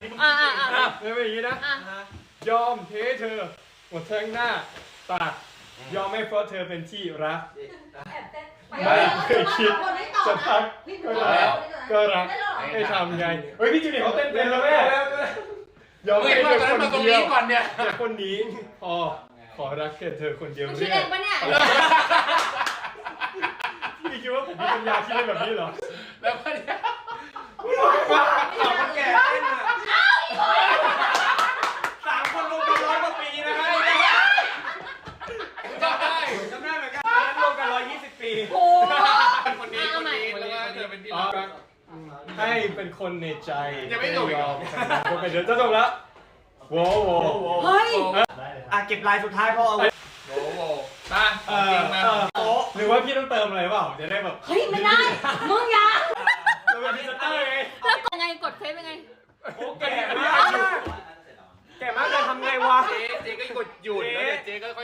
ไม่เป็นอย่างนี้นะยอมเทเธอหมดทั้งหน้าตายอมไม่เพราะเธอเป็นที่รักไม่เคยคิดจะพักก็รักให้ทำไงเฮ้ยพี่จูเนียร์เขาเต้นเป็นแล้วแม่ยอมให้เธอคนเดียวแต่คนนี้พอขอรักแค่เธอคนเดียวคิดเองปะเนี่ยพี่คิดว่าผมมีปัญญาคิดอะไรแบบนี้เหรอแล้วก็เนี่ยสองคนแก่เต้นอ่ะ3 คนรวมกัน100 กว่าปีนะฮะจำได้เหมือนกันนั้นรวมกัน120 ปีโอ้คนนี้แล้วก็เธอเป็นที่รักให้เป็นคนในใจยังไม่จบอีกเหรอเดี๋ยวจะจบแล้วโว้โว้เฮ้ยเก็บลายสุดท้ายพ่อเอาโว้โว้มาจริงมาหรือว่าพี่ต้องเติมอะไรเปล่าจะได้แบบเฮ้ยไม่ได้มึงยังจะเป็นพิซซ่าไงแล้วกดไงกดเฟซยังไงโอ้แก่มากเลยทำไงวะเจ๊ก็กดหยุดแล้วเจ๊ก็